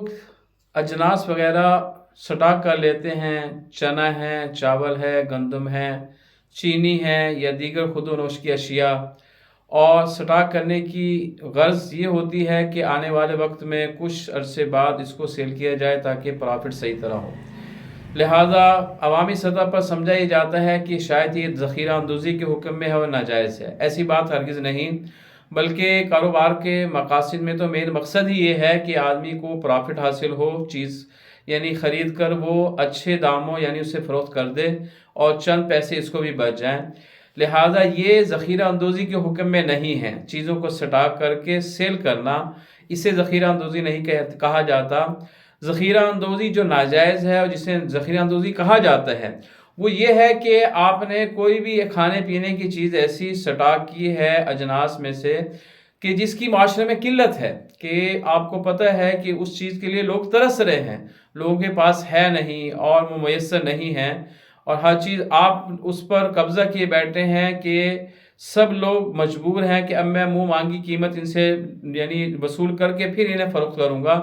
لوگ اجناس وغیرہ سٹاک کر لیتے ہیں، چنا ہے، چاول ہے، گندم ہے، چینی ہے یا دیگر خود و نوش کی اشیاء، اور سٹاک کرنے کی غرض یہ ہوتی ہے کہ آنے والے وقت میں کچھ عرصے بعد اس کو سیل کیا جائے تاکہ پرافٹ صحیح طرح ہو۔ لہٰذا عوامی سطح پر سمجھا یہ جاتا ہے کہ شاید یہ ذخیرہ اندوزی کے حکم میں ہے اور ناجائز ہے۔ ایسی بات ہرگز نہیں، بلکہ کاروبار کے مقاصد میں تو مین مقصد ہی یہ ہے کہ آدمی کو پرافٹ حاصل ہو، چیز یعنی خرید کر وہ اچھے داموں یعنی اسے فروخت کر دے اور چند پیسے اس کو بھی بچ جائیں۔ لہٰذا یہ ذخیرہ اندوزی کے حکم میں نہیں ہے۔ چیزوں کو سٹاک کر کے سیل کرنا، اسے ذخیرہ اندوزی نہیں کہا جاتا۔ ذخیرہ اندوزی جو ناجائز ہے اور جسے ذخیرہ اندوزی کہا جاتا ہے وہ یہ ہے کہ آپ نے کوئی بھی کھانے پینے کی چیز ایسی سٹاک کی ہے اجناس میں سے کہ جس کی معاشرے میں قلت ہے، کہ آپ کو پتہ ہے کہ اس چیز کے لیے لوگ ترس رہے ہیں، لوگوں کے پاس ہے نہیں اور وہ میسر نہیں ہے، اور ہر چیز آپ اس پر قبضہ کیے بیٹھے ہیں کہ سب لوگ مجبور ہیں کہ اب میں منہ مانگی قیمت ان سے یعنی وصول کر کے پھر انہیں فروخت کروں گا۔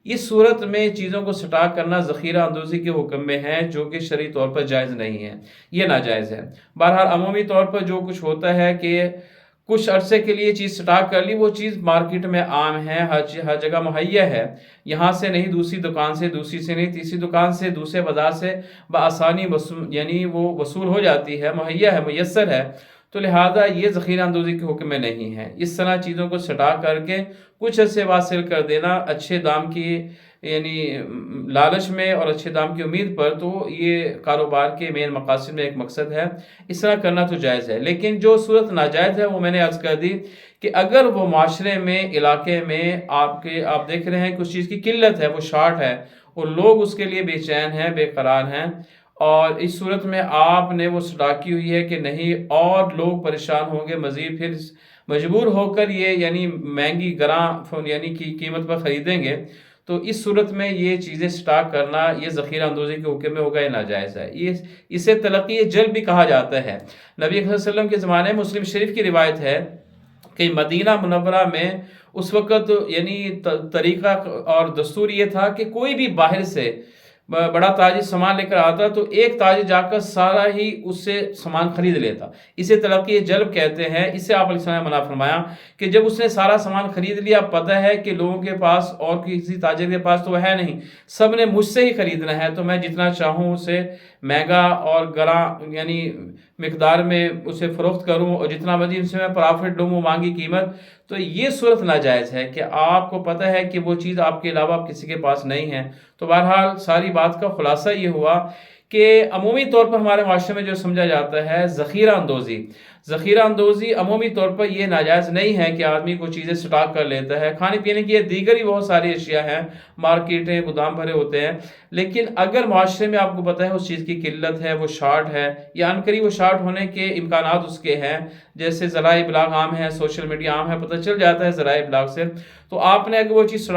اس صورت میں چیزوں کو سٹاک کرنا ذخیرہ اندوزی کے حکم میں ہے، جو کہ شرعی طور پر جائز نہیں ہے، یہ ناجائز ہے۔ بہرحال عمومی طور پر جو کچھ ہوتا ہے کہ کچھ عرصے کے لیے چیز سٹاک کر لی، وہ چیز مارکیٹ میں عام ہے، ہر جگہ مہیا ہے، یہاں سے نہیں دوسری دکان سے، دوسری سے نہیں تیسری دکان سے، دوسرے بازار سے بآسانی یعنی وہ وصول ہو جاتی ہے، مہیا ہے، میسر ہے، تو لہٰذا یہ ذخیرہ اندوزی کے حکم میں نہیں ہے۔ اس طرح چیزوں کو سٹاک کر کے کچھ عرصے بعد سیل کر دینا اچھے دام کی یعنی لالچ میں اور اچھے دام کی امید پر، تو یہ کاروبار کے مین مقاصد میں ایک مقصد ہے، اس طرح کرنا تو جائز ہے۔ لیکن جو صورت ناجائز ہے وہ میں نے عرض کر دی کہ اگر وہ معاشرے میں، علاقے میں آپ دیکھ رہے ہیں کہ اس چیز کی قلت ہے، وہ شارٹ ہے اور لوگ اس کے لیے بے چین ہیں، بے قرار ہیں، اور اس صورت میں آپ نے وہ سٹاک کی ہوئی ہے کہ نہیں اور لوگ پریشان ہوں گے، مزید پھر مجبور ہو کر یہ یعنی مہنگی گراں یعنی کی قیمت پر خریدیں گے، تو اس صورت میں یہ چیزیں سٹاک کرنا یہ ذخیرہ اندوزی کے حکم میں ہوگا، یہ ناجائز ہے۔ اسے تلقی جلب بھی کہا جاتا ہے۔ نبی صلی اللہ علیہ وسلم کے زمانے میں مسلم شریف کی روایت ہے کہ مدینہ منورہ میں اس وقت یعنی طریقہ اور دستور یہ تھا کہ کوئی بھی باہر سے بڑا تاجر سامان لے کر آتا تو ایک تاجر جا کر سارا ہی اس سے سامان خرید لیتا، اسے تلقی جلب کہتے ہیں۔ اسے آپ علیہ السلام نے منع فرمایا کہ جب اس نے سارا سامان خرید لیا، پتہ ہے کہ لوگوں کے پاس اور کسی تاجر کے پاس تو ہے نہیں، سب نے مجھ سے ہی خریدنا ہے، تو میں جتنا چاہوں اسے مہنگا اور گراں یعنی مقدار میں اسے فروخت کروں اور جتنا مرضی ان سے میں پرافٹ لوں، وہ مانگی قیمت، تو یہ صورت ناجائز ہے کہ آپ کو پتہ ہے کہ وہ چیز آپ کے علاوہ کسی کے پاس نہیں ہے۔ تو بہرحال ساری بات کا خلاصہ یہ ہوا کہ عمومی طور پر ہمارے معاشرے میں جو سمجھا جاتا ہے ذخیرہ اندوزی عمومی طور پر یہ ناجائز نہیں ہے کہ آدمی کو چیزیں سٹاک کر لیتا ہے۔ کھانے پینے کی دیگر ہی بہت ساری اشیاء ہیں، مارکیٹیں گودام بھرے ہوتے ہیں، لیکن اگر معاشرے میں آپ کو پتہ ہے اس چیز کی قلت ہے، وہ شارٹ ہے یا عنقریب وہ شارٹ ہونے کے امکانات اس کے ہیں، جیسے ذرائع ابلاغ عام ہے، سوشل میڈیا عام ہے، پتہ چل جاتا ہے ذرائع ابلاغ سے، تو آپ نے اگر وہ چیز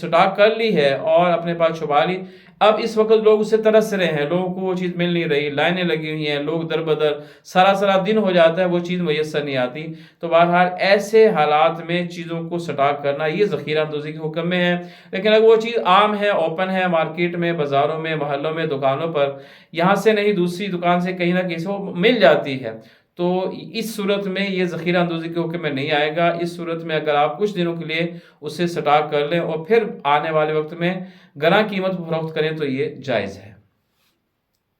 سٹاک کر لی ہے اور اپنے پاس چھپا لی، اب اس وقت لوگ اسے ترس رہے ہیں، لوگوں کو وہ چیز مل نہیں رہی، لائنیں لگی ہوئی ہیں، لوگ در بدر سارا دن ہو جاتا ہے، وہ چیز میسر نہیں آتی، تو بہرحال ایسے حالات میں چیزوں کو سٹاک کرنا یہ ذخیرہ اندوزی کے حکم میں ہے۔ لیکن اگر وہ چیز عام ہے، اوپن ہے، مارکیٹ میں، بازاروں میں، محلوں میں، دکانوں پر، یہاں سے نہیں دوسری دکان سے کہیں نہ کہیں سے وہ مل جاتی ہے، تو اس صورت میں یہ ذخیرہ اندوزی کے حکم میں نہیں آئے گا۔ اس صورت میں اگر آپ کچھ دنوں کے لیے اسے سٹاک کر لیں اور پھر آنے والے وقت میں گراں قیمت پر فروخت کریں تو یہ جائز ہے۔